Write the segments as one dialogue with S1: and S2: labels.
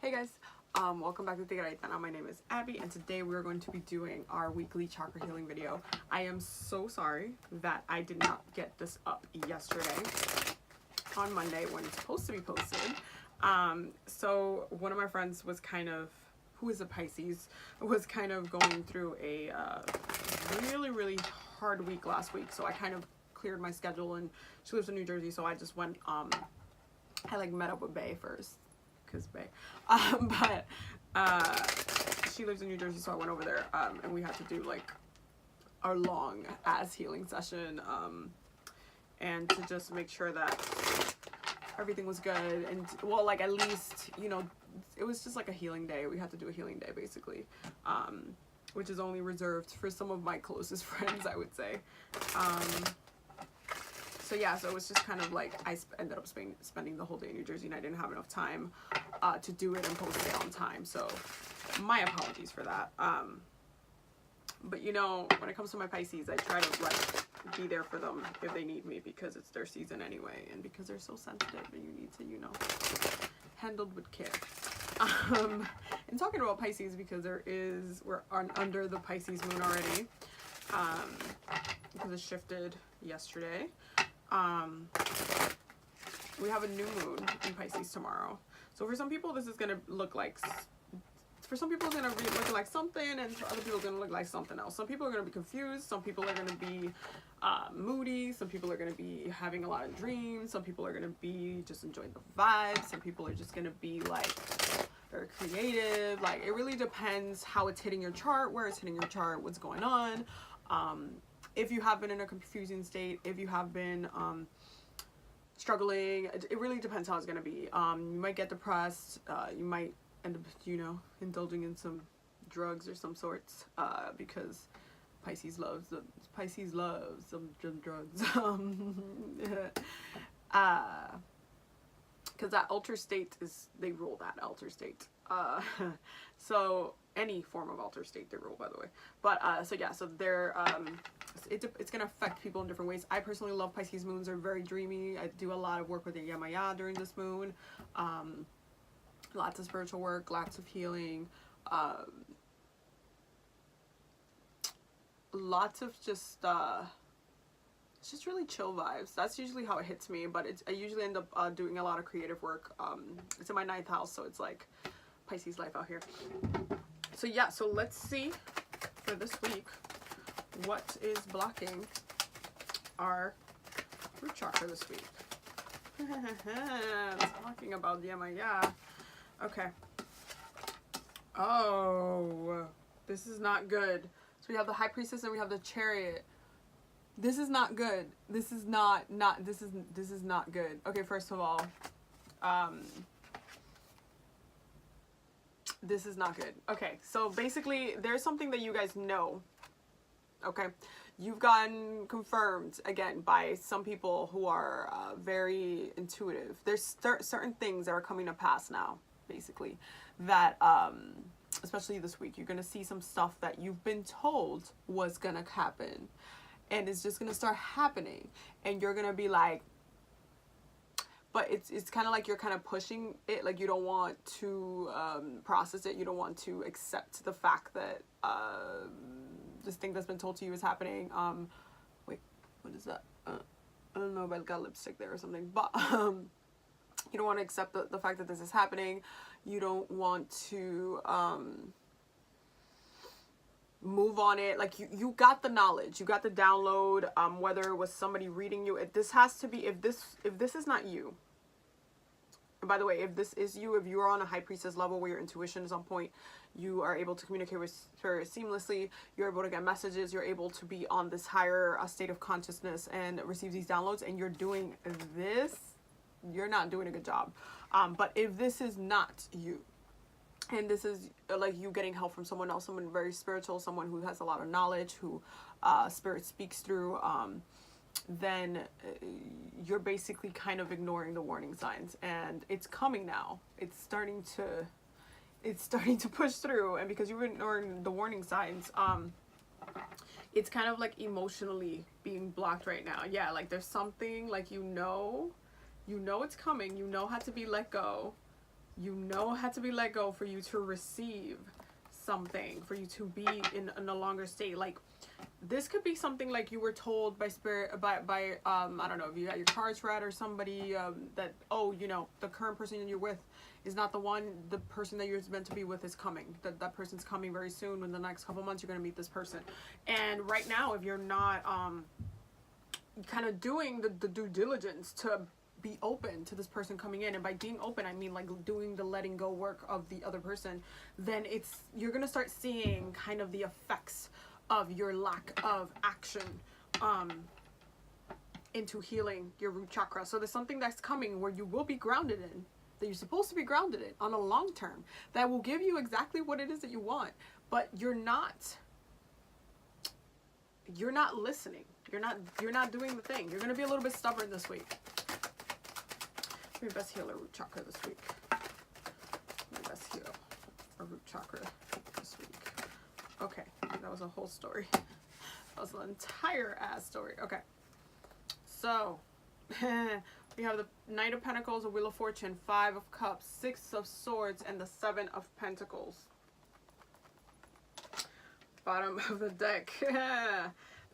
S1: Hey guys, welcome back to Tigaraitana. My name is Abby, and today we're going to be doing our weekly chakra healing video. I am so sorry that I did not get this up yesterday on Monday when it's supposed to be posted. So one of my friends was who is a Pisces, was kind of going through a really hard week last week. So I kind of cleared my schedule, and she lives in New Jersey, so I just went, I met up with Bae first. Bae. She lives in New Jersey, so I went over there, and we had to do like our long ass healing session, and to just make sure that everything was good, and well, like, at least, you know, it was just like a healing day. We had to do a healing day basically, which is only reserved for some of my closest friends, I would say. So yeah, so it was just kind of like I ended up spending the whole day in New Jersey, and I didn't have enough time to do it and post it on time. So my apologies for that. But you know, when it comes to my Pisces, I try to like be there for them if they need me, because it's their season anyway, and because they're so sensitive and you need to, you know, handled with care. And talking about Pisces, because we're under the Pisces moon already, because it shifted yesterday. We have a new moon in Pisces tomorrow. So for some people, this is gonna look like, for some people it's gonna be looking like something, and for other people it's gonna look like something else. Some people are gonna be confused. Some people are gonna be moody. Some people are gonna be having a lot of dreams. Some people are gonna be just enjoying the vibes. Some people are just gonna be like very creative. Like, it really depends how it's hitting your chart, where it's hitting your chart, what's going on. If you have been in a confusing state, if you have been struggling, it really depends how it's going to be. You might get depressed, you might end up, you know, indulging in some drugs or some sorts, because Pisces loves some drugs. Because that altered state they rule that altered state. So any form of altered state they rule, by the way. But so yeah, so they're it's gonna affect people in different ways. I personally love Pisces moons. They're very dreamy. I do a lot of work with the Yamaya during this moon. Lots of spiritual work, lots of healing, lots of just it's just really chill vibes. That's usually how it hits me, but I usually end up doing a lot of creative work. It's in my 9th house, so it's like Pisces life out here. So yeah, so let's see for this week what is blocking our root chakra this week. Talking about Yamaya. Okay. Oh, this is not good. So we have the High Priestess and we have the Chariot. This is not good. This is not good. Okay, first of all, this is not good. Okay, so basically there's something that you guys know. Okay, you've gotten confirmed again by some people who are very intuitive. There's certain things that are coming to pass now, basically, that especially this week, you're gonna see some stuff that you've been told was gonna happen, and it's just gonna start happening, and you're gonna be like, but it's kind of like you're kind of pushing it, like you don't want to process it, you don't want to accept the fact that this thing that's been told to you is happening. Wait, what is that? I don't know if I got lipstick there or something, but you don't want to accept the fact that this is happening. You don't want to move on it. Like, you got the knowledge, you got the download, whether it was somebody reading you. This has to be, if this is not you, and by the way, if this is you, if you are on a High Priestess level where your intuition is on point, you are able to communicate with spirit seamlessly, you're able to get messages, you're able to be on this higher state of consciousness and receive these downloads, and you're doing this, you're not doing a good job. But if this is not you, and this is like you getting help from someone else, someone very spiritual, someone who has a lot of knowledge, who spirit speaks through, then you're basically kind of ignoring the warning signs, and it's coming now. It's starting to push through, and because you're ignoring the warning signs, it's kind of like emotionally being blocked right now. Yeah, like there's something, like, you know it's coming, you know how to be let go, You know had to be let go for you to receive something, for you to be in a longer state. Like, this could be something like you were told by spirit, by I don't know, if you got your cards read or somebody, that, oh, you know, the current person you're with is not the one, the person that you're meant to be with is coming. That person's coming very soon. In the next couple months, you're going to meet this person. And right now, if you're not kind of doing the due diligence to be open to this person coming in, and by being open I mean like doing the letting go work of the other person, then you're gonna start seeing kind of the effects of your lack of action into healing your root chakra. So there's something that's coming where you will be grounded in, that you're supposed to be grounded in on a long term, that will give you exactly what it is that you want, but you're not listening. You're not doing the thing. You're gonna be a little bit stubborn this week. Let me best heal a root chakra this week. Let me best heal a root chakra this week. Okay, that was a whole story. That was an entire ass story. Okay, so we have the Knight of Pentacles, the Wheel of Fortune, 5 of Cups, 6 of Swords, and the 7 of Pentacles. Bottom of the deck.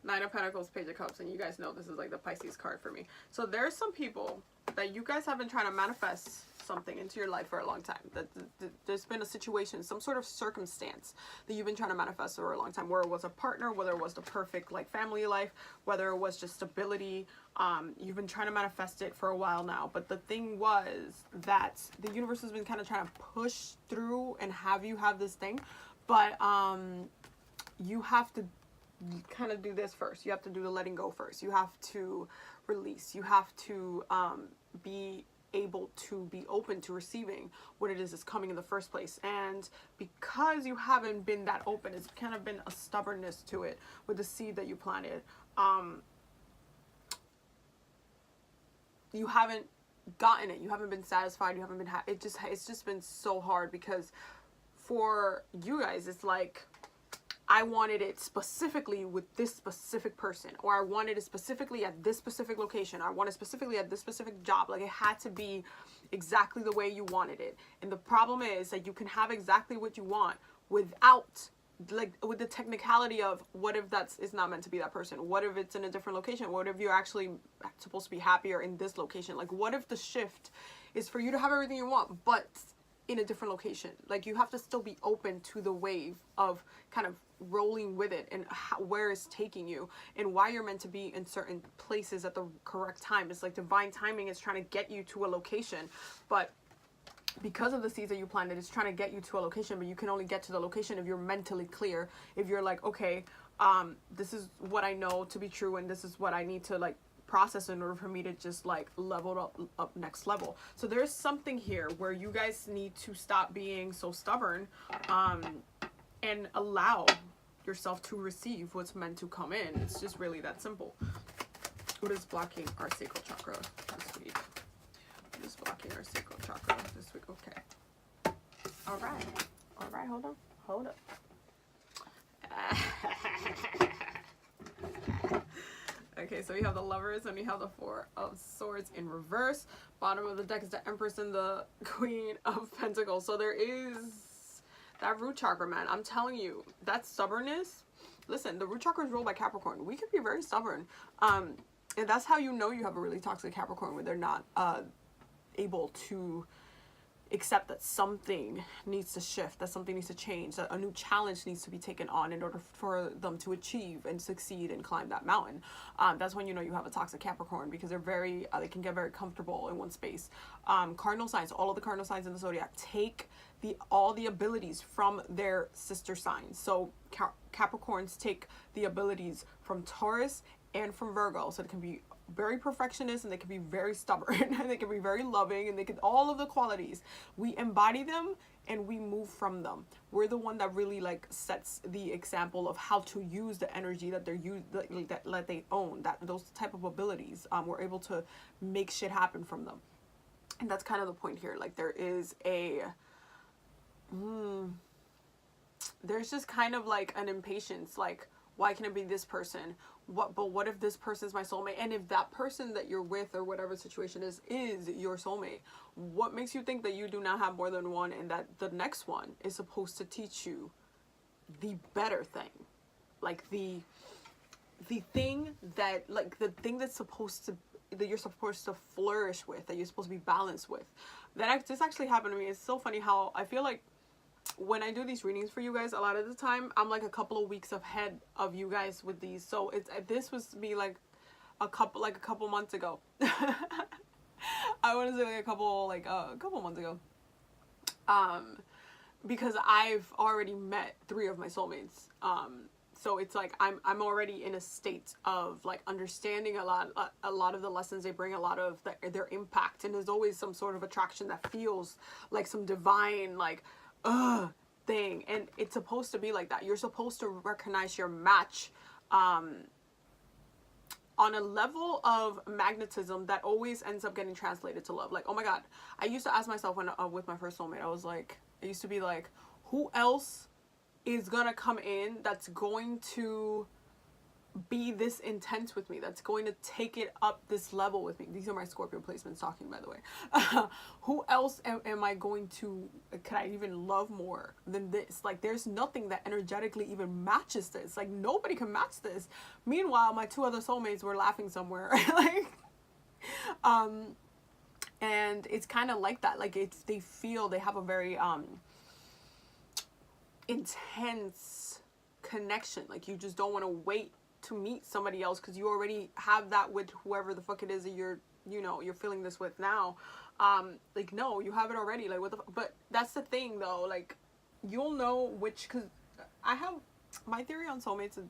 S1: 9 of Pentacles, Page of Cups, and you guys know this is like the Pisces card for me. So there's some people that you guys have been trying to manifest something into your life for a long time. That there's been a situation, some sort of circumstance that you've been trying to manifest for a long time, where it was a partner, whether it was the perfect like family life, whether it was just stability. You've been trying to manifest it for a while now, but the thing was that the universe has been kind of trying to push through and have you have this thing, but you have to kind of do this first. You have to do the letting go first. You have to release. You have to be able to be open to receiving what it is that's coming in the first place. And because you haven't been that open, it's kind of been a stubbornness to it with the seed that you planted. You haven't gotten it. You haven't been satisfied. You haven't been it's just been so hard, because for you guys it's like, I wanted it specifically with this specific person, or I wanted it specifically at this specific location. I wanted it specifically at this specific job. Like, it had to be exactly the way you wanted it. And the problem is that you can have exactly what you want without, like, with the technicality of, what if is not meant to be that person? What if it's in a different location? What if you're actually supposed to be happier in this location? Like, what if the shift is for you to have everything you want, but in a different location? Like, you have to still be open to the wave of kind of rolling with it, and where it's taking you, and why you're meant to be in certain places at the correct time. It's like divine timing is trying to get you to a location, but because of the seeds that you planted, it's trying to get you to a location, but you can only get to the location if you're mentally clear. If you're like, okay, this is what I know to be true, and this is what I need to like process in order for me to just like level up next level. So there's something here where you guys need to stop being so stubborn, and allow yourself to receive what's meant to come in. It's just really that simple. What is blocking our sacral chakra this week? What is blocking our sacral chakra this week? Okay. All right, hold up. Okay, so we have the Lovers, and we have the 4 of Swords in reverse. Bottom of the deck is the Empress and the Queen of Pentacles. So there is that root chakra, man. I'm telling you, that stubbornness. Listen, the root chakra is ruled by Capricorn. We can be very stubborn. And that's how you know you have a really toxic Capricorn, when they're not able to accept that something needs to shift, that something needs to change, that a new challenge needs to be taken on in order for them to achieve and succeed and climb that mountain. That's when you know you have a toxic Capricorn, because they're very, they can get very comfortable in one space. Cardinal signs, all of the cardinal signs in the zodiac take all the abilities from their sister signs. So Capricorns take the abilities from Taurus and from Virgo. So it can be very perfectionist, and they can be very stubborn, and they can be very loving, and they can, all of the qualities, we embody them and we move from them. We're the one that really like sets the example of how to use the energy that they're that they own, that those type of abilities. We're able to make shit happen from them, and that's kind of the point here. Like, there is a there's just kind of like an impatience, like, Why can it be this person? But what if this person is my soulmate? And if that person that you're with, or whatever situation is your soulmate, what makes you think that you do not have more than one, and that the next one is supposed to teach you the better thing? Like the thing that, like the thing that's supposed to, that you're supposed to flourish with, that you're supposed to be balanced with. This actually happened to me. It's so funny how I feel like when I do these readings for you guys, a lot of the time I'm like a couple of weeks ahead of you guys with these. So this was me like a couple months ago. I want to say like a couple months ago. Because I've already met 3 of my soulmates. So it's like I'm already in a state of like understanding a lot of the lessons they bring, a lot of their impact, and there's always some sort of attraction that feels like some divine like thing, and it's supposed to be like that. You're supposed to recognize your match on a level of magnetism that always ends up getting translated to love. Like, oh my god, I used to ask myself when with my first soulmate, I used to be like, who else is gonna come in that's going to be this intense with me, that's going to take it up this level with me? These are my Scorpio placements talking, by the way. Who else am I going to, could I even love more than this? Like, there's nothing that energetically even matches this. Like, nobody can match this. Meanwhile, my 2 other soulmates were laughing somewhere. Like, and it's kind of like that. Like, they have a very intense connection. Like, you just don't want to wait to meet somebody else because you already have that with whoever the fuck it is that you're feeling this with now. Like, no, you have it already. Like, what the but that's the thing though, like, you'll know which, because I have my theory on soulmates is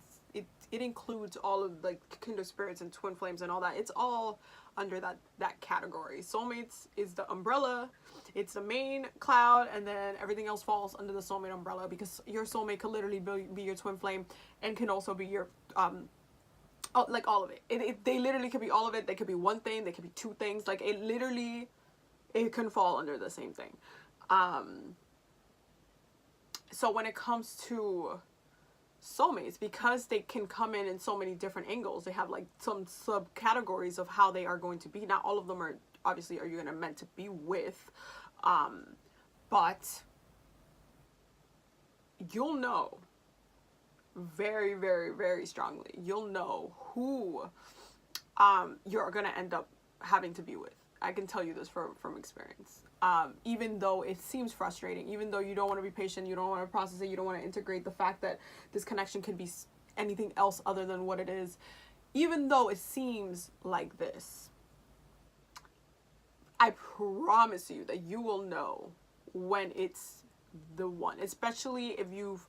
S1: it includes all of like kindred spirits and twin flames and all that. It's all under that category. Soulmates is the umbrella, it's the main cloud, and then everything else falls under the soulmate umbrella, because your soulmate could literally be your twin flame and can also be your like all of it. They literally could be all of it. They could be one thing, they could be 2 things. Like, it can fall under the same thing. So when it comes to soulmates, because they can come in so many different angles, they have like some subcategories of how they are going to be. Not all of them are obviously are you gonna meant to be with, but you'll know very, very, very strongly. You'll know who you're gonna end up having to be with. I can tell you this from experience. Even though it seems frustrating, even though you don't want to be patient, you don't want to process it, you don't want to integrate the fact that this connection could be anything else other than what it is, even though it seems like this, I promise you that you will know when it's the one, especially if you've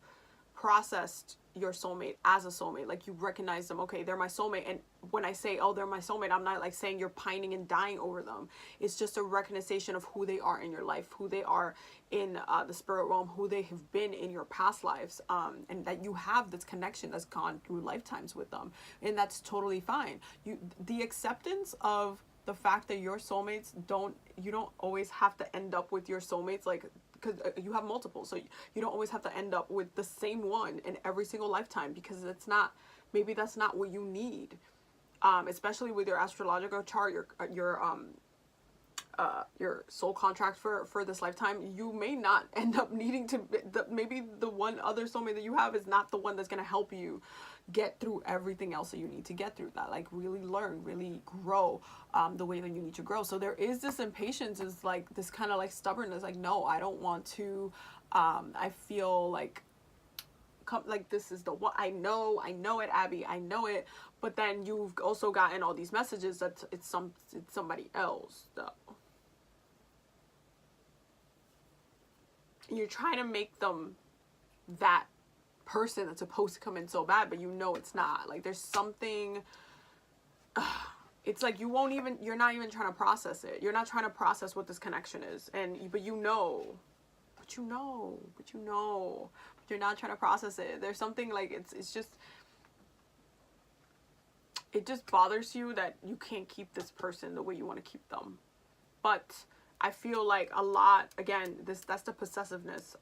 S1: processed your soulmate as a soulmate. Like, you recognize them, okay, they're my soulmate. And when I say, oh, they're my soulmate, I'm not like saying you're pining and dying over them. It's just a recognition of who they are in your life, who they are in the spirit realm, who they have been in your past lives, and that you have this connection that's gone through lifetimes with them, and that's totally fine. The acceptance of the fact that your soulmates you don't always have to end up with your soulmates, like, because you have multiple, so you don't always have to end up with the same one in every single lifetime, because maybe that's not what you need. Especially with your astrological chart, your soul contract for this lifetime, you may not end up needing to, maybe the one other soulmate that you have is not the one that's going to help you get through everything else that you need to get through, that like really learn, really grow the way that you need to grow. So there is this impatience, is like this kind of like stubbornness, like, no, I don't want to, I feel like this is the one, I know it, Abby, I know it. But then you've also gotten all these messages that it's somebody else though. You're trying to make them that person that's supposed to come in so bad, but you know it's not. Like, there's something, it's like you're not even trying to process it. You're not trying to process what this connection is, but you're not trying to process it. There's something like, it just bothers you that you can't keep this person the way you want to keep them. But I feel like a lot, again, that's the possessiveness.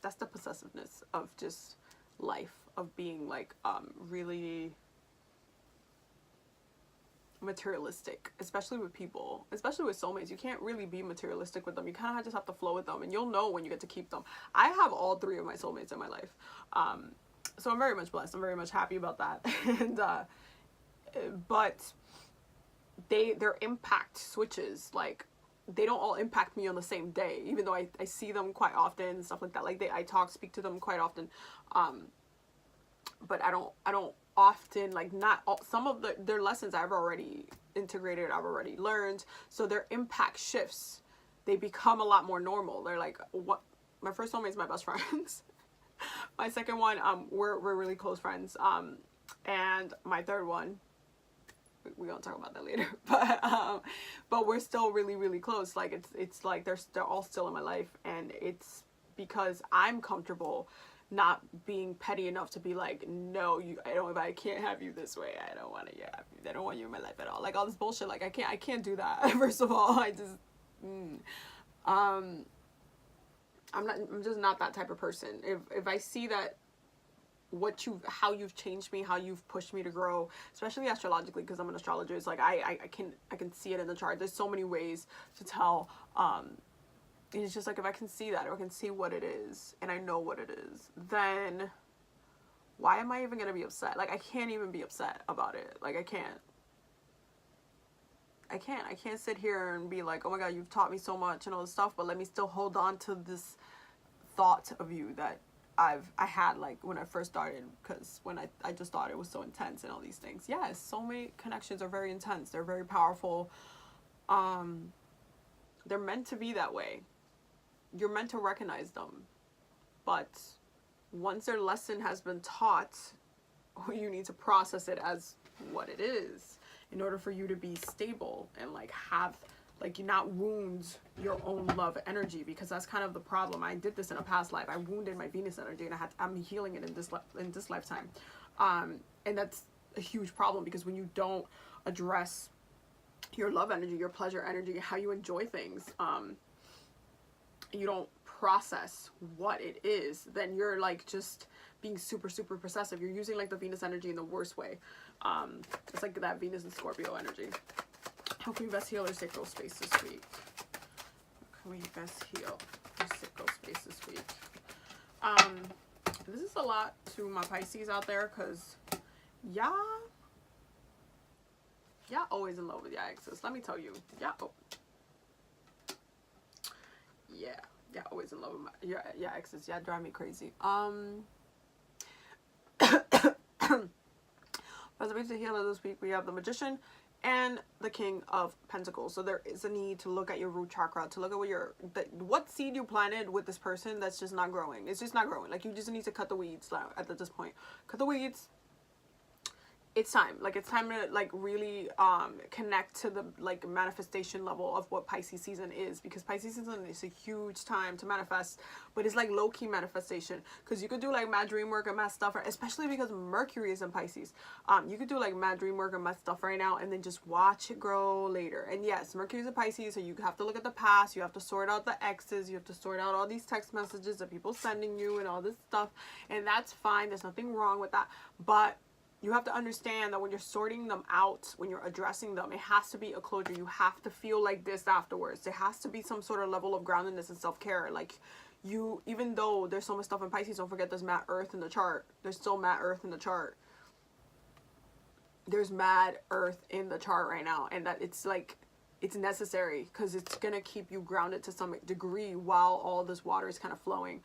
S1: That's the possessiveness of just life of being like really materialistic, especially with people, especially with soulmates. You can't really be materialistic with them. You kind of just have to flow with them, and you'll know when you get to keep them. I have all 3 of my soulmates in my life, so I'm very much blessed. I'm very much happy about that. And but their impact switches. Like, they don't all impact me on the same day, even though I see them quite often and stuff like that. Like, I speak to them quite often, but I don't often, like, not all, some of their lessons I've already integrated, I've already learned, so their impact shifts. They become a lot more normal. They're like, what, my first soulmate's my best friends. My second one, we're really close friends, and my third one, we're gonna talk about that later, but we're still really close. Like, it's like they're all still in my life, and it's because I'm comfortable not being petty enough to be like, no, I can't have you this way. I don't want I don't want you in my life at all. Like, all this bullshit. Like, I can't do that. First of all, I'm just not that type of person. If I see that how you've changed me, how you've pushed me to grow, especially astrologically, because I'm an astrologer, it's like I can see it in the chart. There's so many ways to tell. And it's just like, if I can see that, or I can see what it is, and I know what it is, then why am I even going to be upset? Like, I can't even be upset about it. Like, I can't sit here and be like, oh my God, you've taught me so much and all this stuff, but let me still hold on to this thought of you that I had, like, when I first started, because when I just thought it was so intense and all these things. Yes, soulmate connections are very intense. They're very powerful. They're meant to be that way. You're meant to recognize them. But once their lesson has been taught, you need to process it as what it is in order for you to be stable and, like, have, like, you not wound your own love energy, because that's kind of the problem. I did this in a past life. I wounded my Venus energy, and I'm healing it in this lifetime. And that's a huge problem, because when you don't address your love energy, your pleasure energy, how you enjoy things, you don't process what it is, then you're, like, just being super possessive. You're using, like, the Venus energy in the worst way. It's like that Venus and Scorpio energy. How can you best heal your sacral space this week? How can we best heal your sacral space this week? This is a lot to my Pisces out there, because y'all always in love with your exes. Let me tell you. Yeah, always in love with your exes. Yeah, drive me crazy. As a basic healer this week, we have the Magician and the King of Pentacles. So there is a need to look at your root chakra, to look at what seed you planted with this person that's just not growing. It's just not growing. Like, you just need to cut the weeds at this point. Cut the weeds. It's time. Like, it's time to, like, really connect to the, like, manifestation level of what Pisces season is, because Pisces season is a huge time to manifest, but it's like low-key manifestation, because you could do, like, mad dream work and mad stuff, especially because Mercury is in Pisces. You could do, like, mad dream work and mad stuff right now, and then just watch it grow later. And yes, Mercury is in Pisces, so you have to look at the past, you have to sort out the exes, you have to sort out all these text messages that people sending you and all this stuff, and that's fine. There's nothing wrong with that, but you have to understand that when you're sorting them out, when you're addressing them, it has to be a closure. You have to feel like this afterwards. There has to be some sort of level of groundedness and self-care. Like, even though there's so much stuff in Pisces, don't forget there's mad earth in the chart. There's still mad earth in the chart. There's mad earth in the chart right now. And that it's like, it's necessary, because it's going to keep you grounded to some degree while all this water is kind of flowing.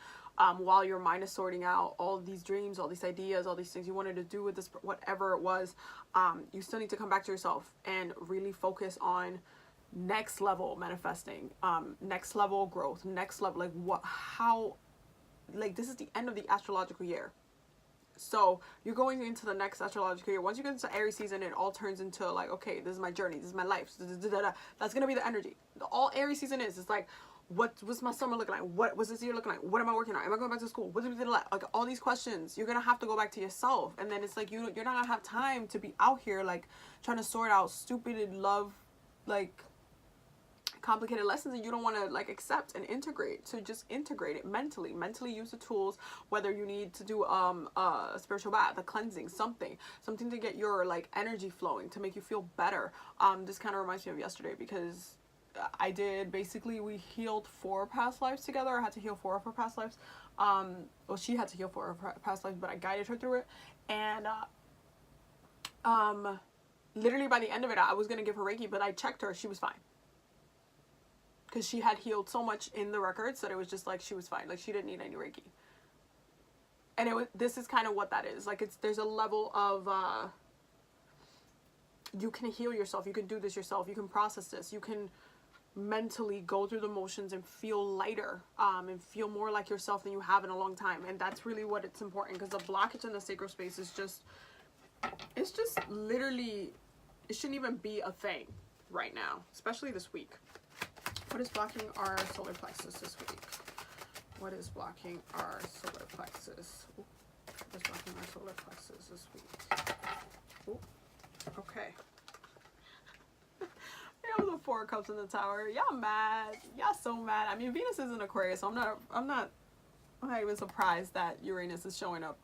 S1: While your mind is sorting out all these dreams, all these ideas, all these things you wanted to do with this, whatever it was, you still need to come back to yourself and really focus on next level manifesting, next level growth, next level, like, this is the end of the astrological year. So you're going into the next astrological year. Once you get into Aries season, it all turns into, like, okay, this is my journey, this is my life. That's gonna be the energy. All Aries season is, it's like, what's my summer looking like? What was this year looking like? What am I working on? Am I going back to school? What did we do? Like, all these questions, you're gonna have to go back to yourself. And then it's like, you're not gonna have time to be out here, like, trying to sort out stupid love, like, complicated lessons and you don't want to like accept and integrate. So just integrate it mentally. Mentally use the tools, whether you need to do a spiritual bath, a cleansing, something to get your like energy flowing, to make you feel better. This kind of reminds me of yesterday, because I did, basically we healed 4 past lives together. I had to heal 4 of her past lives. Well, she had to heal 4 of her past lives, but I guided her through it. And literally by the end of it, I was gonna give her Reiki, but I checked her, she was fine, because she had healed so much in the records that it was just like she was fine, like she didn't need any Reiki. And it was, this is kind of what that is like. There's a level of you can heal yourself, you can do this yourself, you can process this, you can mentally go through the motions and feel lighter, and feel more like yourself than you have in a long time. And that's really what it's important, because the blockage in the sacral space is just, it's just literally, it shouldn't even be a thing right now, especially this week. What is blocking our solar plexus this week? What is blocking our solar plexus? Ooh, what is blocking our solar plexus this week? Ooh, okay. We have the 4 cups in the tower. Y'all mad. Y'all so mad. I mean, Venus is in Aquarius, so I'm not even surprised that Uranus is showing up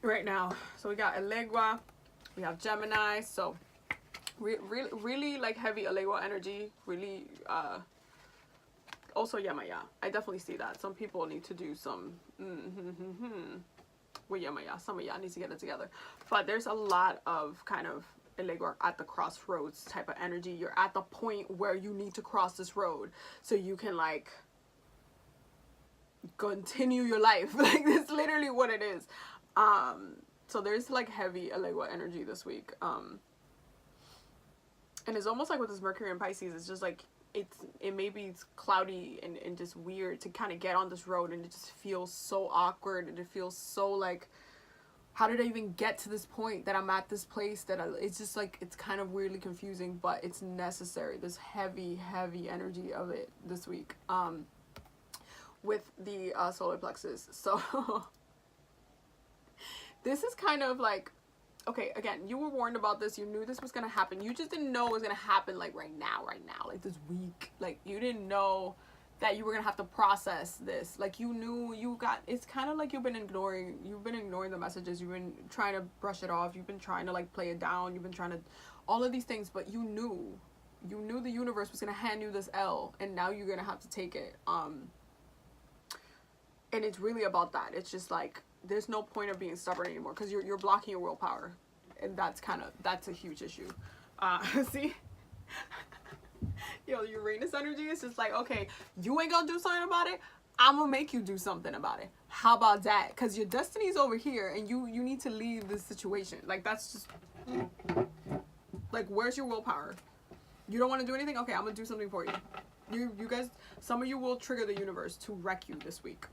S1: right now. So we got ELEGUA, we have Gemini, so really like heavy ELEGUA energy, really also Yamaya. I definitely see that. Some people need to do some with Yamaya. Some of y'all need to get it together. But there's a lot of kind of ELEGUA at the crossroads type of energy. You're at the point where you need to cross this road so you can like continue your life. Like that's literally what it is. So there's like heavy ELEGUA energy this week. And it's almost like with this Mercury and Pisces, it's just like it maybe it's cloudy and just weird to kind of get on this road, and it just feels so awkward, and it feels so like, how did I even get to this point that I'm at this place that it's just like, it's kind of weirdly confusing, but it's necessary. This heavy energy of it this week with the solar plexus. So this is kind of like, okay, again, you were warned about this. You knew this was going to happen. You just didn't know it was going to happen like right now, like this week. Like you didn't know that you were going to have to process this. Like you knew it's kind of like you've been ignoring the messages. You've been trying to brush it off. You've been trying to like play it down. You've been trying to, all of these things, but you knew the universe was going to hand you this L, and now you're going to have to take it. And it's really about that. It's just like, there's no point of being stubborn anymore, because you're blocking your willpower, and that's a huge issue. See, yo, Uranus energy is just like, okay, you ain't gonna do something about it, I'm gonna make you do something about it. How about that? Because your destiny's over here, and you need to leave this situation. Like that's just like, where's your willpower? You don't want to do anything? Okay, I'm gonna do something for you. You guys, some of you will trigger the universe to wreck you this week.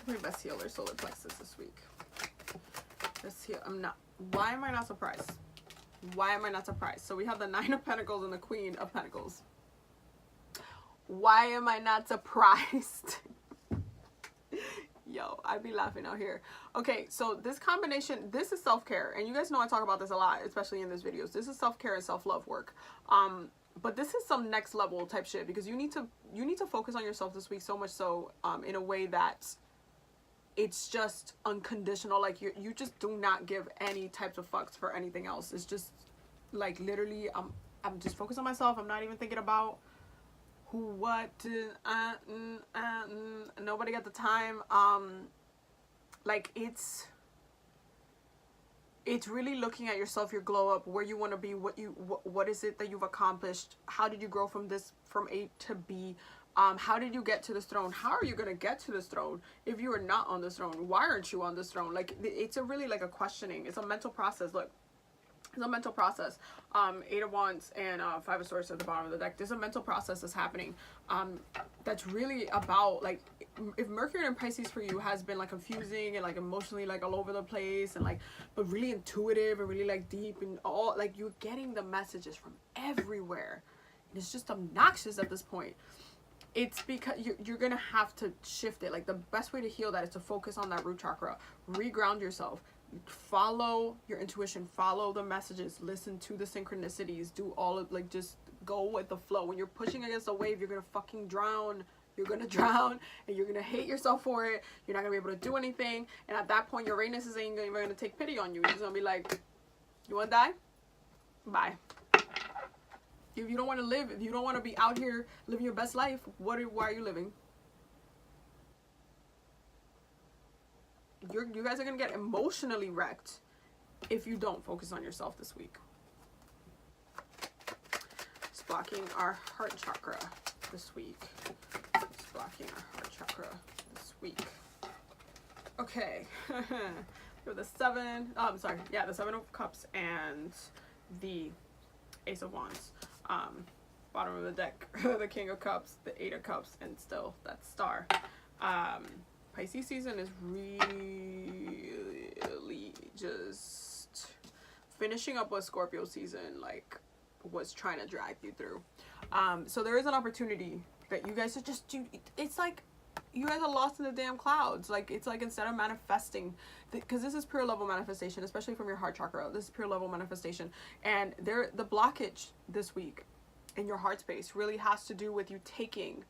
S1: My best healer solar plexus this week. Let's heal. Why am I not surprised? Why am I not surprised? So we have the 9 of Pentacles and the Queen of Pentacles. Why am I not surprised? Yo, I be laughing out here. Okay, so this combination, this is self-care, and you guys know I talk about this a lot, especially in these videos. This is self-care and self-love work. But this is some next level type shit, because you need to focus on yourself this week, so much so in a way that it's just unconditional. Like you just do not give any types of fucks for anything else. It's just like literally I'm just focused on myself. I'm not even thinking about who, what, nobody at the time. Like it's really looking at yourself, your glow up, where you want to be, what is it that you've accomplished, how did you grow from A to B. How did you get to this throne? How are you going to get to this throne if you are not on this throne? Why aren't you on this throne? Like, it's a really like a questioning. It's a mental process. Look, it's a mental process. 8 of Wands and 5 of Swords at the bottom of the deck. There's a mental process that's happening that's really about, like, if Mercury and Pisces for you has been like confusing and like emotionally like all over the place and like, but really intuitive and really like deep and all, like you're getting the messages from everywhere. And it's just obnoxious at this point. It's because you're going to have to shift it. Like the best way to heal that is to focus on that root chakra, reground yourself, follow your intuition, follow the messages, listen to the synchronicities, do all of, like, just go with the flow. When you're pushing against a wave, you're gonna fucking drown. You're gonna drown, and you're gonna hate yourself for it. You're not gonna be able to do anything, and at that point, Uranus ain't even gonna take pity on you. He's gonna be like, you wanna die? Bye. If you don't want to live, if you don't want to be out here living your best life, why are you living? You guys are gonna get emotionally wrecked if you don't focus on yourself this week. It's blocking our heart chakra this week. It's blocking our heart chakra this week. Okay. With the seven, the Seven of Cups and the Ace of Wands. Bottom of the deck, the King of Cups, the Eight of Cups, and still that Star. Pisces season is really just finishing up what Scorpio season, like, was trying to drag you through. So there is an opportunity that you guys are just, it's like you guys are lost in the damn clouds. Like, it's like, instead of manifesting, because this is pure level manifestation, especially from your heart chakra, this is pure level manifestation, and the blockage this week in your heart space really has to do with you taking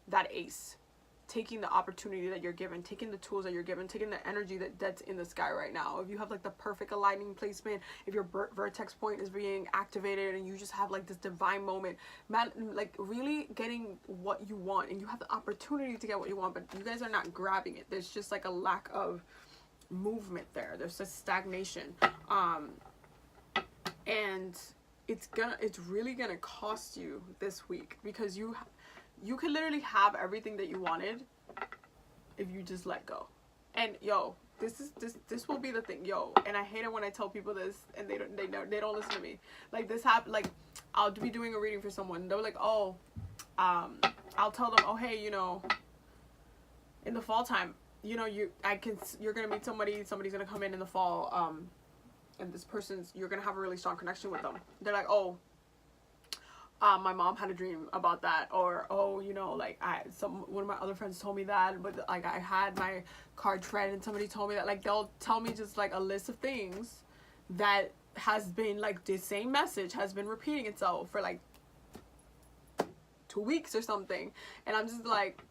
S1: that ace, taking the opportunity that you're given, taking the tools that you're given, taking the energy that's in the sky right now. If you have, like, the perfect aligning placement, if your vertex point is being activated and you just have, like, this divine moment, man, like, really getting what you want, and you have the opportunity to get what you want, but you guys are not grabbing it. There's just, like, a lack of movement there. There's just stagnation. And it's really gonna cost you this week, because you can literally have everything that you wanted if you just let go. And yo, this will be the thing, yo. And I hate it when I tell people this and they don't listen to me. Like, this happened. Like, I'll be doing a reading for someone. They're like, oh, I'll tell them, oh, hey, you know, in the fall time, you know, you're gonna meet somebody's gonna come in the fall, and this person's, you're gonna have a really strong connection with them. They're like, oh, my mom had a dream about that, or, oh, you know, like, one of my other friends told me that, but, like, I had my card read and somebody told me that. Like, they'll tell me just, like, a list of things that has been, like, the same message has been repeating itself for, like, 2 weeks or something, and I'm just like,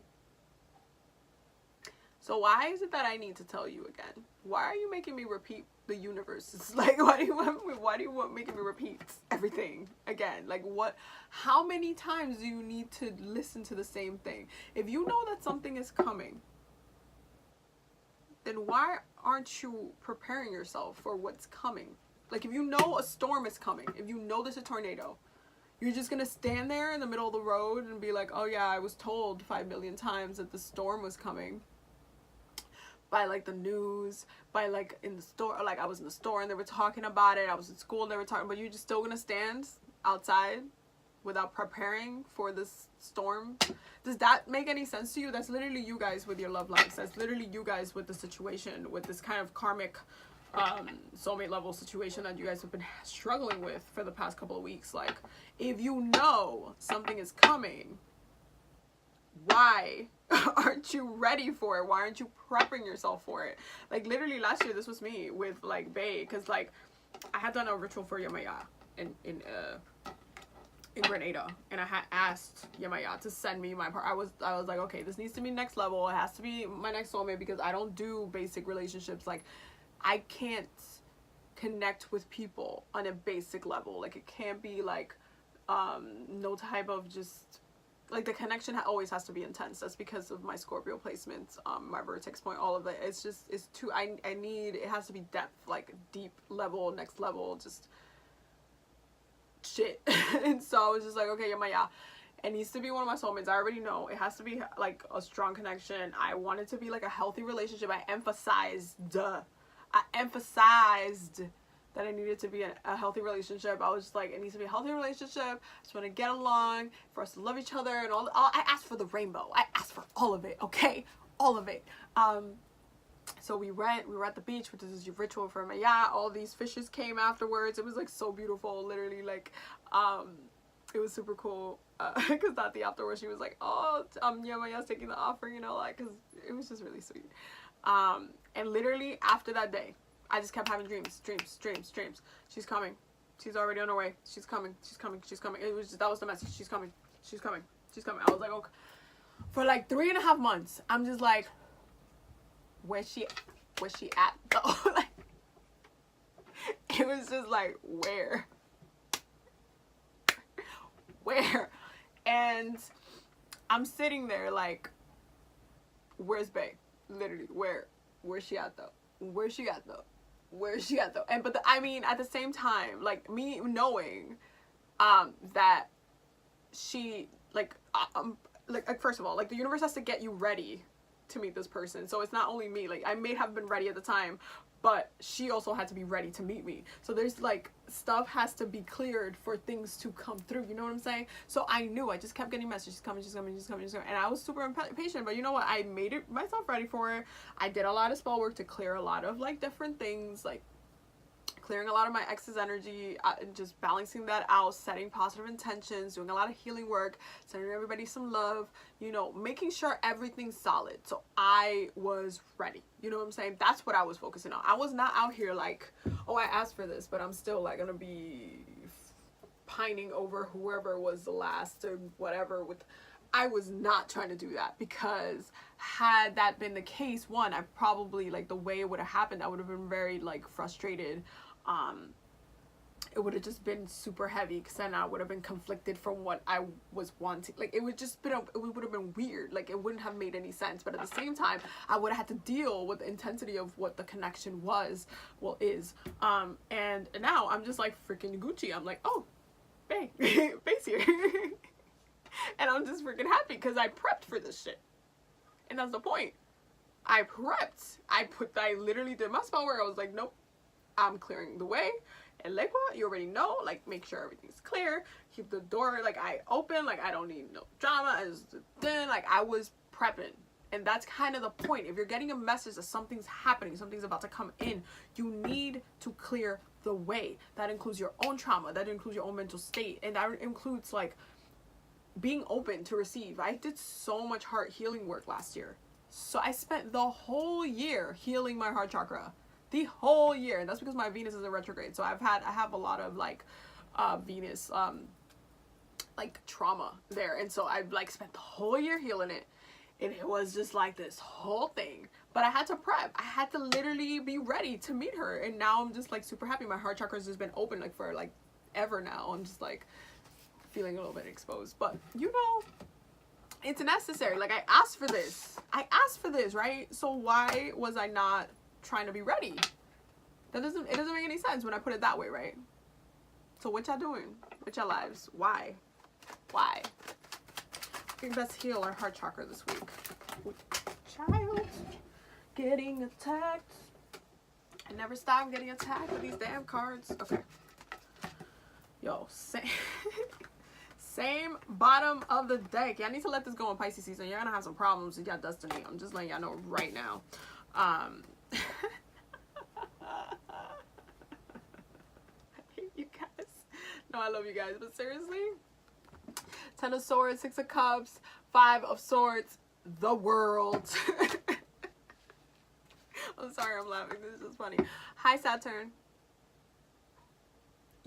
S1: so why is it that I need to tell you again? Why are you making me repeat the universe? It's like, why do you want making me repeat everything again? Like, what, how many times do you need to listen to the same thing? If you know that something is coming, then why aren't you preparing yourself for what's coming? Like, if you know a storm is coming, if you know there's a tornado, you're just gonna stand there in the middle of the road and be like, oh yeah, I was told 5 million times that the storm was coming. By, like, the news, by, like, in the store, like, I was in the store and they were talking about it, I was in school and they were talking, but you're just still gonna stand outside without preparing for this storm? Does that make any sense to you? That's literally you guys with your love lives. That's literally you guys with the situation, with this kind of karmic soulmate level situation that you guys have been struggling with for the past couple of weeks. Like, if you know something is coming, why aren't you ready for it? Why aren't you prepping yourself for it? Like, literally last year, this was me with, like, Bae, because, like, I had done a ritual for Yemaya in Grenada, and I had asked Yemaya to send me my part. I was like, okay, this needs to be next level. It has to be my next soulmate, because I don't do basic relationships. Like, I can't connect with people on a basic level. Like, it can't be, like, no type of just, like, the connection always has to be intense. That's because of my Scorpio placements, my vertex point, all of it. It's just, it's too, I need, it has to be depth, like, deep level, next level, just shit. And so I was just like, okay, yeah, it needs to be one of my soulmates. I already know it has to be, like, a strong connection. I want it to be, like, a healthy relationship. I emphasized that it needed to be a healthy relationship. I was just like, it needs to be a healthy relationship. I just want to get along, for us to love each other, and all. I asked for the rainbow. I asked for all of it, okay? All of it. So we were at the beach, which is your ritual for Maya. All these fishes came afterwards. It was, like, so beautiful, literally, like, it was super cool. Because at the afterwards, she was like, oh, yeah, Maya's taking the offering, you know, like, because it was just really sweet. And literally after that day, I just kept having dreams. She's coming. She's already on her way. She's coming. It was just, that was the message. She's coming. I was like, okay. For like 3.5 months, I'm just like, where's she at though? Like, it was just like, where? And I'm sitting there like, where's Bae? Literally, where's she at though? And but I mean, at the same time, like, me knowing that she like first of all, like, the universe has to get you ready to meet this person. So it's not only me, like, I may have been ready at the time, but she also had to be ready to meet me. So there's like, stuff has to be cleared for things to come through, you know what I'm saying? So I knew, I just kept getting messages, she's coming, and I was super impatient. But you know what, I made it myself ready for her. I did a lot of spell work to clear a lot of like different things, like clearing a lot of my ex's energy, just balancing that out, setting positive intentions, doing a lot of healing work, sending everybody some love, you know, making sure everything's solid. So I was ready, you know what I'm saying? That's what I was focusing on. I was not out here like, oh, I asked for this, but I'm still like gonna be pining over whoever was the last or whatever. I was not trying to do that, because had that been the case, one, I probably, like, the way it would have happened, I would have been very like frustrated. It would have just been super heavy, because then I would have been conflicted from what I was wanting. Like, it would just been it would have been weird. Like, it wouldn't have made any sense. But at the same time, I would have had to deal with the intensity of what the connection is. And now I'm just like freaking Gucci. I'm like, oh, Bae, Bae's here. And I'm just freaking happy because I prepped for this shit. And that's the point. I prepped. I literally did my spell work. I was like, nope, I'm clearing the way. ELEGUA, you already know, like, make sure everything's clear. Keep the door, like, open. Like, I don't need no drama. Then, like, I was prepping. And that's kind of the point. If you're getting a message that something's happening, something's about to come in, you need to clear the way. That includes your own trauma. That includes your own mental state. And that includes, like, being open to receive. I did so much heart healing work last year. So I spent the whole year healing my heart chakra. The whole year. And that's because my Venus is in retrograde. So I have a lot of like Venus like trauma there. And so I like spent the whole year healing it. And it was just like this whole thing. But I had to prep. I had to literally be ready to meet her. And now I'm just like super happy. My heart chakra has just been open like for like ever now. I'm just like feeling a little bit exposed. But you know, it's necessary. Like, I asked for this, right? So why was I not trying to be ready? It doesn't make any sense when I put it that way, right? So what y'all doing with your lives? Why? Okay, let's heal our heart chakra this week. Child getting attacked. I never stop getting attacked with these damn cards. Okay. Yo, same bottom of the deck. Y'all need to let this go in Pisces season. You're gonna have some problems with y'all destiny. I'm just letting y'all know right now. You guys. No, I love you guys, but seriously. 10 of Swords, 6 of Cups, 5 of Swords, the World. I'm sorry, I'm laughing. This is just funny. Hi, Saturn.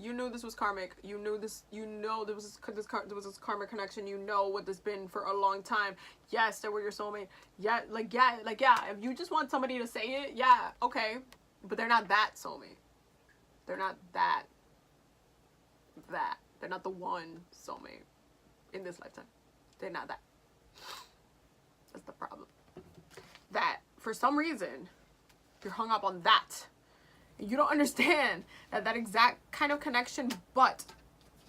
S1: You knew this was karmic. You knew this. You know there was this karmic connection. You know what this been for a long time. Yes, they were your soulmate. Yeah. If you just want somebody to say it, yeah, okay, but they're not that soulmate. They're not that. They're not the one soulmate in this lifetime. They're not that. That's the problem. That for some reason you're hung up on that. You don't understand that exact kind of connection, but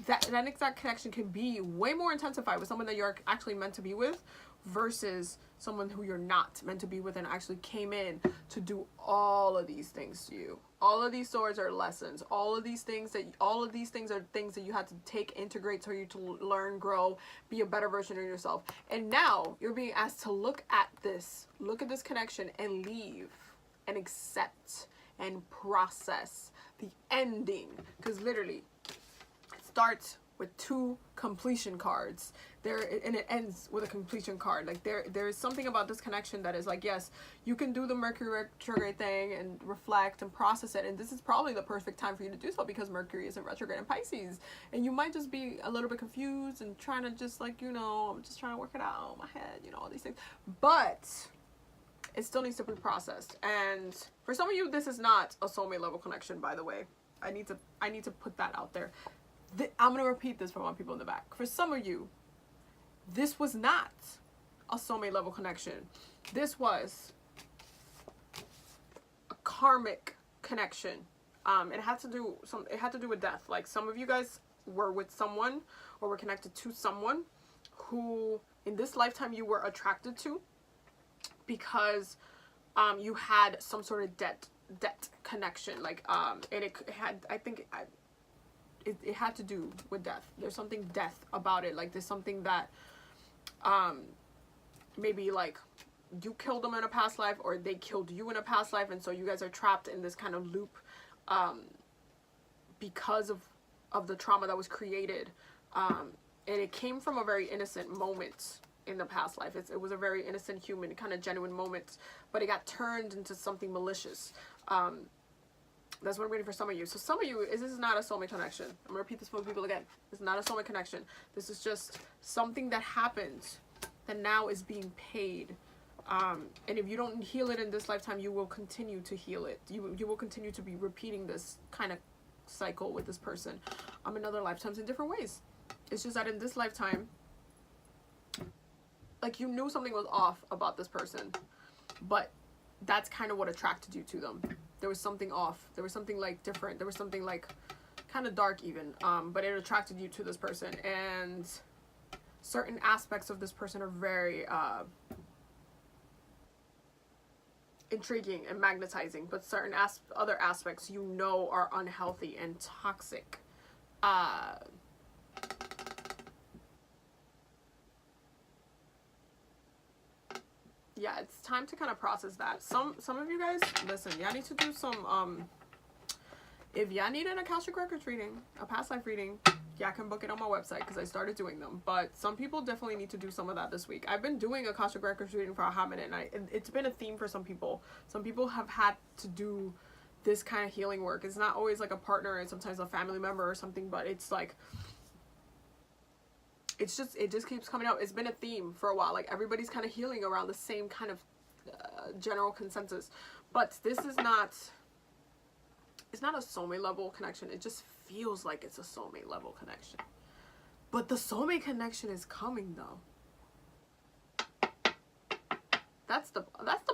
S1: that exact connection can be way more intensified with someone that you're actually meant to be with versus someone who you're not meant to be with and actually came in to do all of these things to you. All of these swords are lessons. All of these things are things that you had to take, integrate, so you to learn, grow, be a better version of yourself. And now you're being asked to look at this connection and leave and accept and process the ending, because literally it starts with 2 completion cards there, and it ends with a completion card. Like there's something about this connection that is like, yes, you can do the Mercury retrograde thing and reflect and process it, and this is probably the perfect time for you to do so because Mercury is in retrograde in Pisces, and you might just be a little bit confused and trying to just like, you know, I'm just trying to work it out in my head, you know, all these things, but it still needs to be processed. And for some of you, this is not a soulmate level connection, by the way. I need to put that out there. I'm going to repeat this for my people in the back. For some of you, this was not a soulmate level connection. This was a karmic connection. It had to do with death. Like some of you guys were with someone or were connected to someone who in this lifetime you were attracted to because you had some sort of debt connection. Like and it had, I think it had to do with death. There's something death about it. Like there's something that maybe like you killed them in a past life or they killed you in a past life, and so you guys are trapped in this kind of loop because of the trauma that was created, and it came from a very innocent moment in the past life. It was a very innocent, human, kind of genuine moment, but it got turned into something malicious. That's what I'm reading for some of you. So some of you, this is not a soulmate connection. I'm going to repeat this for people again. It's not a soulmate connection. This is just something that happened that now is being paid. And if you don't heal it in this lifetime, you will continue to heal it. You will continue to be repeating this kind of cycle with this person in other lifetimes in different ways. It's just that in this lifetime, like you knew something was off about this person, but that's kind of what attracted you to them. There was something off. There was something like different. There was something like kind of dark even. But it attracted you to this person, and certain aspects of this person are very intriguing and magnetizing, but certain other aspects you know are unhealthy and toxic. Yeah, it's time to kind of process that. Some of you guys, listen, y'all need to do some, if y'all need an Akashic Records reading, a past life reading, y'all can book it on my website because I started doing them. But some people definitely need to do some of that this week. I've been doing Akashic Records reading for a hot minute, and it's been a theme for some people. Some people have had to do this kind of healing work. It's not always like a partner and sometimes a family member or something, but it's like, it just keeps coming out. It's been a theme for a while. Like everybody's kind of healing around the same kind of general consensus. But this is not, it's not a soulmate level connection. It just feels like it's a soulmate level connection. But the soulmate connection is coming though. That's the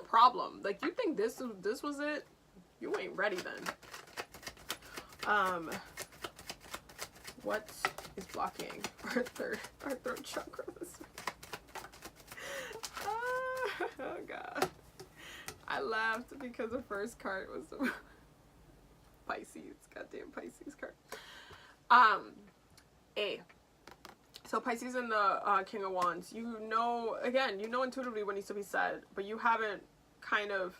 S1: problem. Like you think this was it? You ain't ready then. What is blocking our throat chakra this week? Oh god. I laughed because the first card was the Pisces. Goddamn Pisces card. So Pisces and the King of Wands. You know, again, you know intuitively what needs to be said, but you haven't kind of,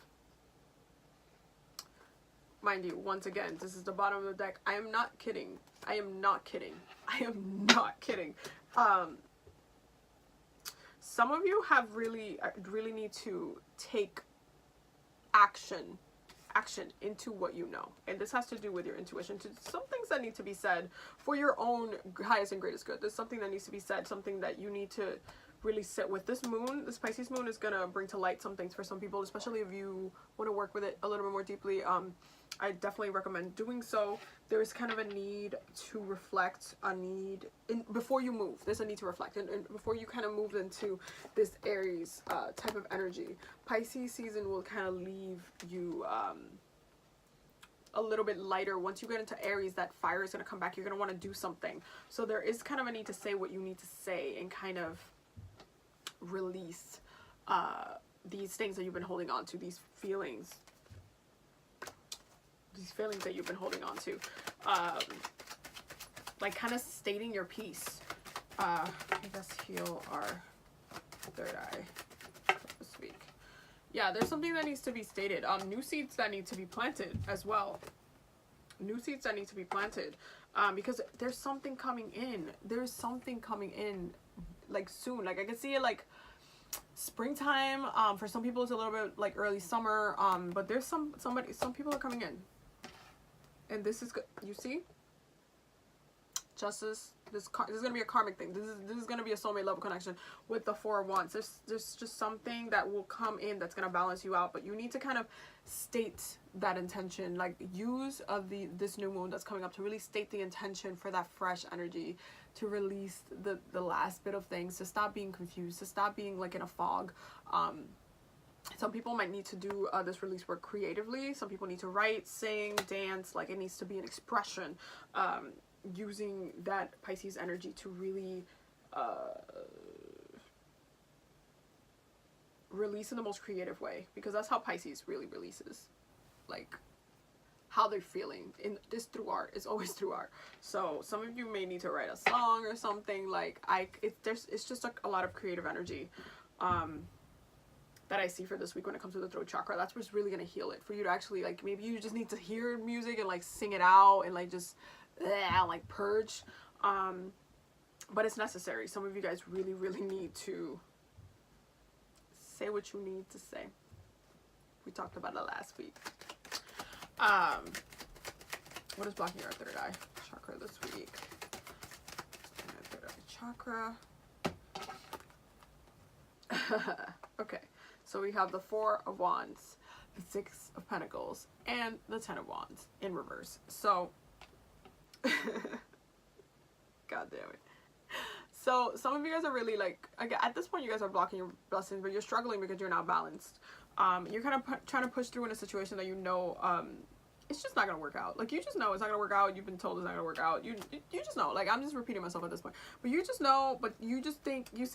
S1: mind you, once again, this is the bottom of the deck. I am not kidding. I am not kidding. I am not kidding. Some of you have really need to take action into what you know, and this has to do with your intuition. To some things that need to be said for your own highest and greatest good. There's something that needs to be said, something that you need to really sit with. This moon, this Pisces moon, is gonna bring to light some things for some people, especially if you want to work with it a little bit more deeply. I definitely recommend doing so. There's kind of a need to reflect, before you move. There's a need to reflect, and before you kind of move into this Aries type of energy. Pisces season will kind of leave you a little bit lighter. Once you get into Aries, that fire is going to come back. You're going to want to do something. So there is kind of a need to say what you need to say and kind of release these things that you've been holding on to, these feelings that you've been holding on to, like kind of stating your piece. I guess heal our third eye this week. Yeah, there's something that needs to be stated. New seeds that need to be planted as well. new seeds that need to be planted, because there's something coming in. There's something coming in, like, soon. Like, I can see it, like, springtime. For some people it's a little bit like early summer, but there's some people are coming in, and this is good. You see, justice. This is gonna be a karmic thing. This is gonna be a soulmate love connection with the Four of Wands. There's just something that will come in that's gonna balance you out, but you need to kind of state that intention. Like, use of this new moon that's coming up to really state the intention for that fresh energy, to release the last bit of things, to stop being confused, to stop being like in a fog. Some people might need to do this release work creatively. Some people need to write, sing, dance. Like, it needs to be an expression, using that Pisces energy to really release in the most creative way, because that's how Pisces really releases, like, how they're feeling. In this, through art. It's always through art. So some of you may need to write a song or something. Like, it's just like a lot of creative energy that I see for this week when it comes to the throat chakra. That's what's really gonna heal it, for you to actually, like, maybe you just need to hear music and like sing it out and like just like purge, but it's necessary. Some of you guys really need to say what you need to say. We talked about it last week. What is blocking your third eye chakra this week? Third eye chakra. Okay, so we have the Four of Wands, the Six of Pentacles, and the Ten of Wands in reverse. So God damn it. So some of you guys are really, like, at this point you guys are blocking your blessings, but you're struggling because you're not balanced. You're kind of trying to push through in a situation that you know it's just not gonna work out. Like, you just know it's not gonna work out. You've been told it's not gonna work out. You just know. Like, I'm just repeating myself at this point, but you just know. But you just think, you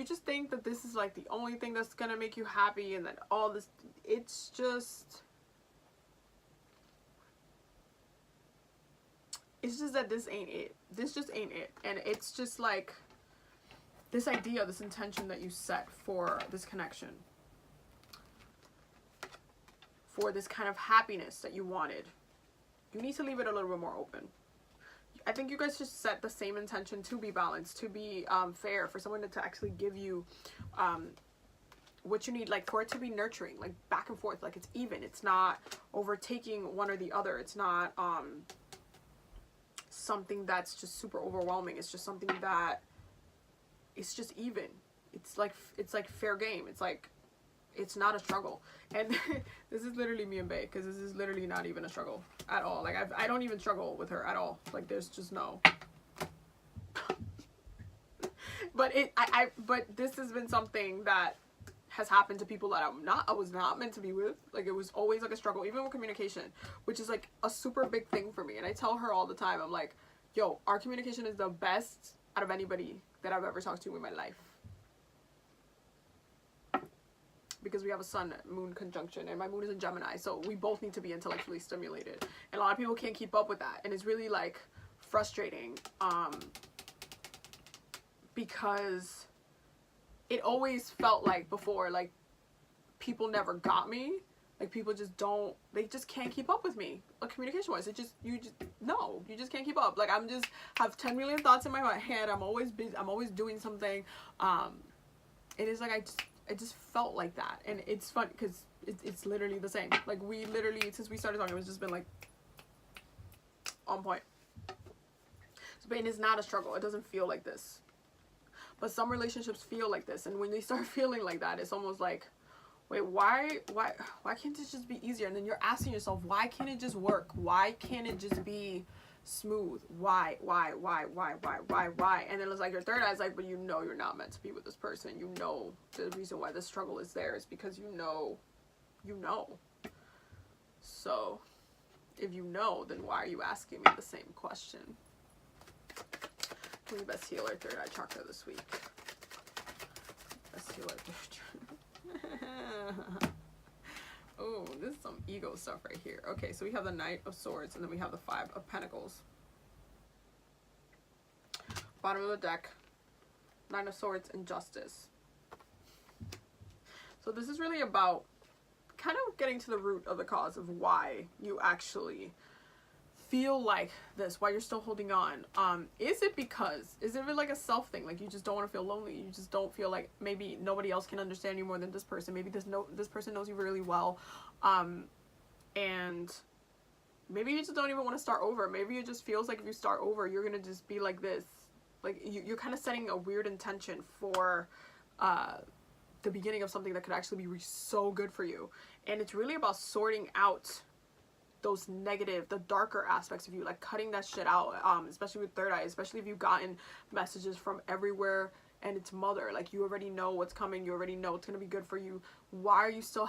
S1: just think that this is like the only thing that's gonna make you happy, and that all this, it's just that this ain't it. This just ain't it. And it's just like this idea, this intention that you set for this connection, for this kind of happiness that you wanted, you need to leave it a little bit more open. I think you guys just set the same intention to be balanced, to be fair, for someone to actually give you what you need, like, for it to be nurturing, like, back and forth, like, it's even. It's not overtaking one or the other. It's not something that's just super overwhelming. It's just something that it's just even. It's like fair game. It's like, it's not a struggle. And this is literally me and Bae, because this is literally not even a struggle at all. Like, I don't even struggle with her at all. Like, there's just no. But but this has been something that has happened to people that I was not meant to be with. Like, it was always like a struggle, even with communication, which is like a super big thing for me. And I tell her all the time, I'm like, yo, our communication is the best out of anybody that I've ever talked to in my life. Because we have a sun moon conjunction, and my moon is in Gemini, so we both need to be intellectually stimulated, and a lot of people can't keep up with that, and it's really, like, frustrating, because it always felt like before, like, people never got me. Like, people just don't, they just can't keep up with me, like, communication wise. You just can't keep up. Like, I'm just have 10 million thoughts in my head. I'm always busy, I'm always doing something. It is like, I just felt like that. And it's fun because it's literally the same. Like, we literally, since we started talking, it's just been like on point. So, but it is not a struggle. It doesn't feel like this. But some relationships feel like this, and when they start feeling like that, it's almost like, wait, why can't this just be easier? And then you're asking yourself, why can't it just work? Why can't it just be smooth? Why? And then it's like your third eye is like, but you know you're not meant to be with this person. You know the reason why this struggle is there is because you know. So if you know, then why are you asking me the same question? Can we best heal our third eye chakra this week? Best heal our third chakra. Oh, this is some ego stuff right here. Okay, so we have the Knight of Swords, and then we have the Five of Pentacles. Bottom of the deck, Nine of Swords and Justice. So this is really about kind of getting to the root of the cause of why you actually feel like this, why you're still holding on. Is it like a self thing, like you just don't want to feel lonely, you just don't feel like maybe nobody else can understand you more than this person, maybe this person knows you really well, and maybe you just don't even want to start over, maybe it just feels like if you start over you're gonna just be like this, like you're kind of setting a weird intention for the beginning of something that could actually be so good for you. And it's really about sorting out those negative, the darker aspects of you, like cutting that shit out, especially with third eye, especially if you've gotten messages from everywhere and it's mother, like you already know what's coming, you already know it's going to be good for you. Why are you still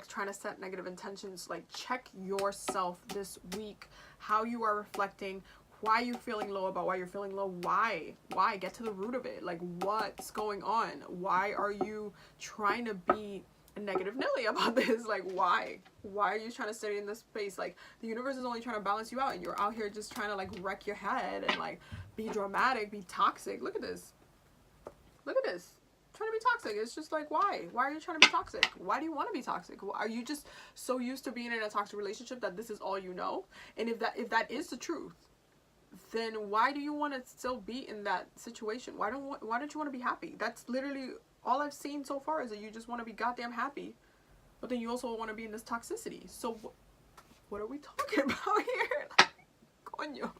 S1: trying to set negative intentions? Like, check yourself this week, how you are reflecting, why you're feeling low, about why you're feeling low, why get to the root of it, like what's going on, why are you trying to be negative Nelly about this, like why are you trying to stay in this space? Like, the universe is only trying to balance you out and you're out here just trying to like wreck your head and like be dramatic, be toxic. Look at this, trying to be toxic. It's just like, why are you trying to be toxic? Why do you want to be toxic? Are you just so used to being in a toxic relationship that this is all you know? And if that is the truth, then why do you want to still be in that situation? Why don't you want to be happy? That's literally all I've seen so far, is that you just want to be goddamn happy, but then you also want to be in this toxicity. So what are we talking about here? Coño.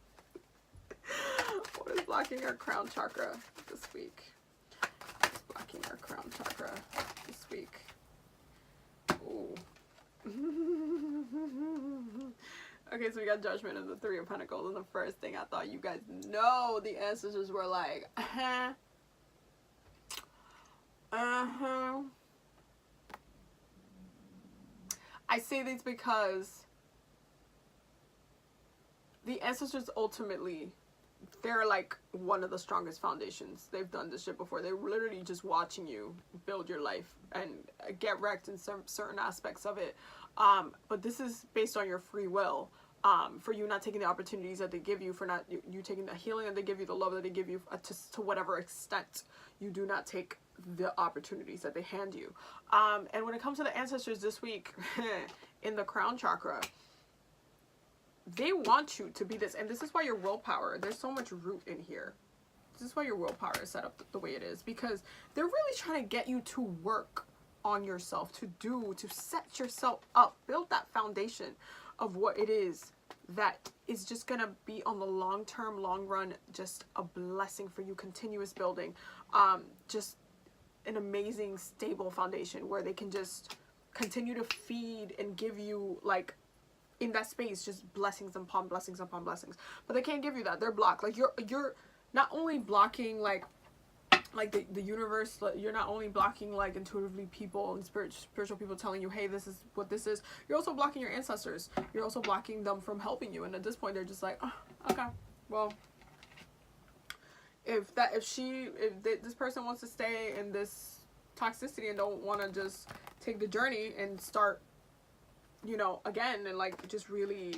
S1: What is blocking our crown chakra this week? What's blocking our crown chakra this week? Ooh. Okay, so we got Judgment and the Three of Pentacles, and the first thing I thought, you guys know the ancestors were like, I say this because the ancestors ultimately, they're like one of the strongest foundations. They've done this shit before. They're literally just watching you build your life and get wrecked in some certain aspects of it. But this is based on your free will, for you not taking the opportunities that they give you, for not you taking the healing that they give you, the love that they give you, to whatever extent you do not take the opportunities that they hand you. And when it comes to the ancestors this week, in the crown chakra, they want you to be this, and this is why your willpower, there's so much root in here. This is why your willpower is set up the way it is, because they're really trying to get you to work on yourself, to set yourself up, build that foundation of what it is that is just gonna be on the long run just a blessing for you, continuous building, just an amazing stable foundation where they can just continue to feed and give you, like, in that space, just blessings upon blessings upon blessings. But they can't give you that. They're blocked. Like, you're not only blocking like the universe, you're not only blocking like intuitively people and spiritual people telling you, hey, this is what this is. You're also blocking your ancestors. You're also blocking them from helping you. And at this point, they're just like, oh, okay, well, if this person wants to stay in this toxicity and don't want to just take the journey and start, you know, again, and like just really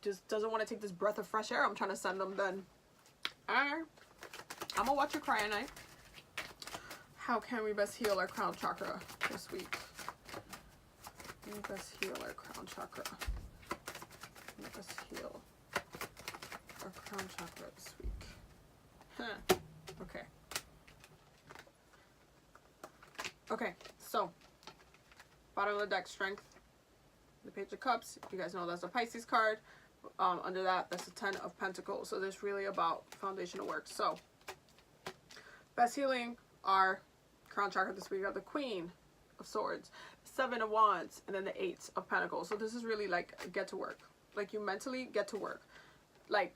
S1: just doesn't want to take this breath of fresh air I'm trying to send them, then I'm gonna watch you cry at night. How can we best heal our crown chakra this week? How can we best heal our crown chakra? How can we best heal our crown chakra this week? Okay, so bottom of the deck, Strength, the Page of Cups. You guys know that's a Pisces card. Under that, that's the 10 of Pentacles. So this really about foundational work. So best healing our crown chakra this week. We got the Queen of Swords, 7 of Wands, and then the 8 of Pentacles. So this is really like get to work. Like, you mentally get to work. Like,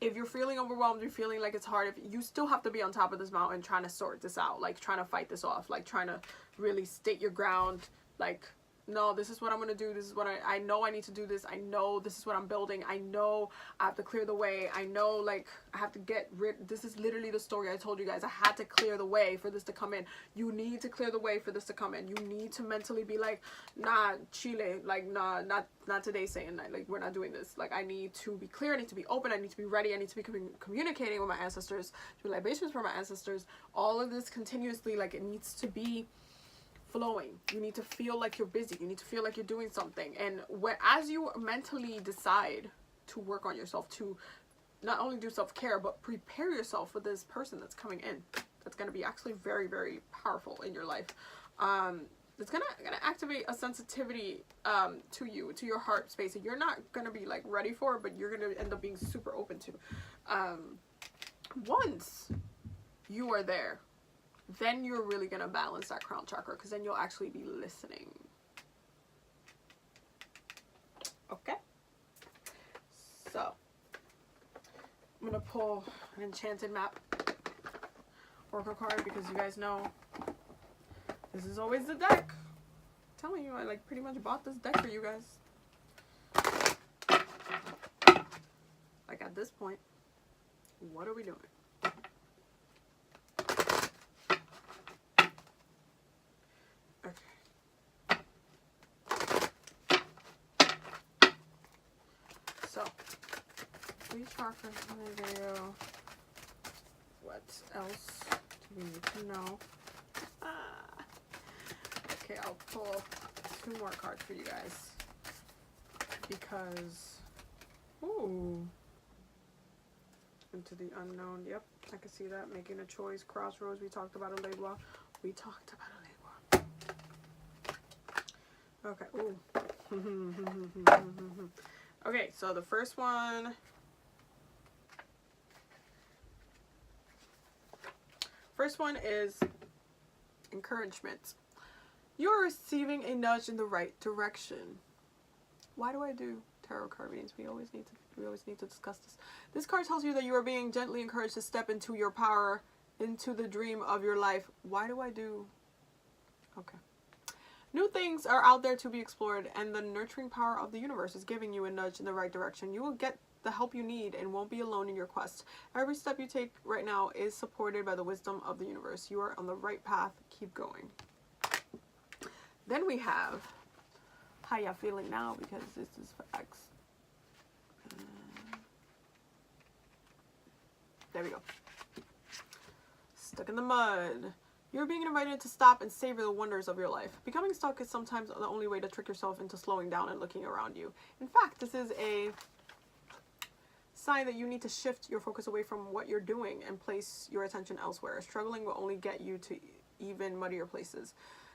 S1: if you're feeling overwhelmed, you're feeling like it's hard, if you still have to be on top of this mountain trying to sort this out, like trying to fight this off, like trying to really state your ground, like, no, this is what I'm going to do. This is what I know I need to do this. I know this is what I'm building. I know I have to clear the way. I know, like, I have to get rid. This is literally the story I told you guys. I had to clear the way for this to come in. You need to clear the way for this to come in. You need to mentally be like, nah, Chile, like, nah, not today, saying that, like, we're not doing this. Like, I need to be clear. I need to be open. I need to be ready. I need to be communicating with my ancestors, do libations for my ancestors. All of this continuously, like, it needs to be flowing. You need to feel like you're busy. You need to feel like you're doing something. And as you mentally decide to work on yourself, to not only do self-care, but prepare yourself for this person that's coming in, that's going to be actually very, very powerful in your life. It's gonna activate a sensitivity to you, to your heart space that you're not gonna be like ready for, but you're gonna end up being super open to. Once you are there, then you're really gonna balance that crown chakra, because then you'll actually be listening. Okay, so I'm gonna pull an enchanted map oracle card, because you guys know this is always the deck. I'm telling you, I like pretty much bought this deck for you guys. Like at this point, what are we doing? Okay. So, 3 chakras in the video. What else do we need to know? Okay, I'll pull 2 more cards for you guys, because, ooh, into the unknown. Yep, I can see that. Making a choice. Crossroads. We talked about ELEGUA. We talked about ELEGUA. Okay. Ooh. Okay, so the first one. First one is encouragement. You're receiving a nudge in the right direction. Why do I do tarot card readings? We always need to discuss this. This card tells you that you are being gently encouraged to step into your power, into the dream of your life. Why do I do? Okay. New things are out there to be explored, and the nurturing power of the universe is giving you a nudge in the right direction. You will get the help you need and won't be alone in your quest. Every step you take right now is supported by the wisdom of the universe. You are on the right path. Keep going. Then we have how y'all feeling now, because this is for X. There we go. Stuck in the mud. You're being invited to stop and savor the wonders of your life. Becoming stuck is sometimes the only way to trick yourself into slowing down and looking around you. In fact, this is a sign that you need to shift your focus away from what you're doing and place your attention elsewhere. Struggling will only get you to even muddier places.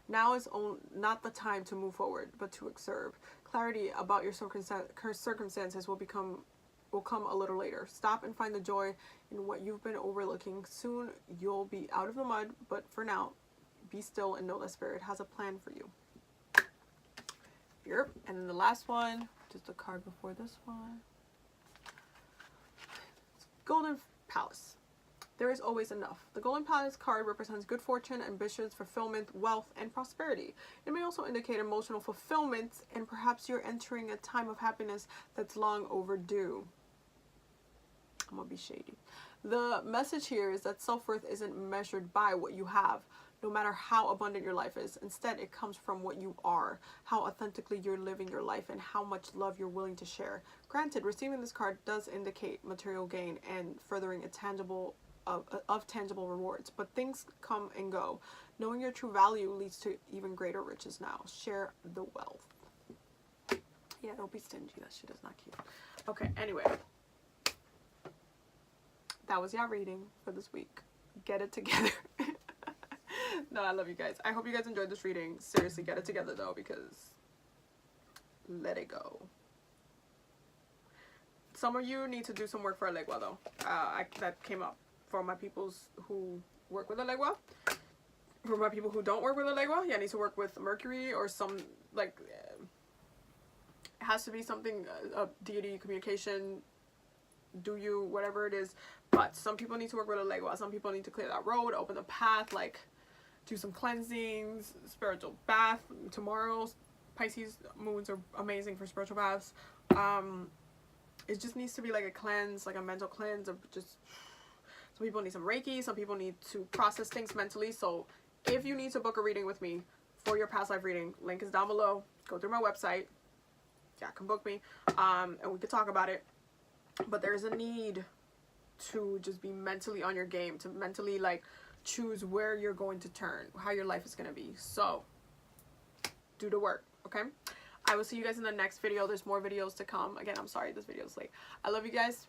S1: Now is not the time to move forward, but to observe. Clarity about your circumstances will come a little later. Stop and find the joy in what you've been overlooking. Soon you'll be out of the mud, but for now, be still and know that Spirit has a plan for you. Yep. And then the last one, just a card before this one. Golden Palace. There is always enough. The Golden Palace card represents good fortune, ambitions, fulfillment, wealth, and prosperity. It may also indicate emotional fulfillment, and perhaps you're entering a time of happiness that's long overdue. I'm gonna be shady. The message here is that self-worth isn't measured by what you have, no matter how abundant your life is. Instead, it comes from what you are, how authentically you're living your life, and how much love you're willing to share. Granted, receiving this card does indicate material gain and furthering a tangible tangible rewards, but things come and go. Knowing your true value leads to even greater riches now. Share the wealth. Yeah, don't be stingy. That shit is not cute. Okay, anyway. That was your reading for this week. Get it together. No, I love you guys. I hope you guys enjoyed this reading. Seriously, get it together though, because let it go. Some of you need to do some work for ELEGUA though. That came up. For my peoples who work with ELEGUA. For my people who don't work with ELEGUA, yeah, I need to work with Mercury or some, like, it has to be something, a deity, communication, do you, whatever it is. But some people need to work with ELEGUA. Some people need to clear that road, open the path, like, do some cleansings, spiritual bath. Tomorrow, Pisces moons are amazing for spiritual baths. It just needs to be like a cleanse, like a mental cleanse, or just... Some people need some Reiki. Some people need to process things mentally. So if you need to book a reading with me for your past life reading, link is down below. Go through my website. Yeah, come book me. And we could talk about it. But there's a need to just be mentally on your game. To mentally, like, choose where you're going to turn. How your life is going to be. So do the work, okay? I will see you guys in the next video. There's more videos to come. Again, I'm sorry this video is late. I love you guys.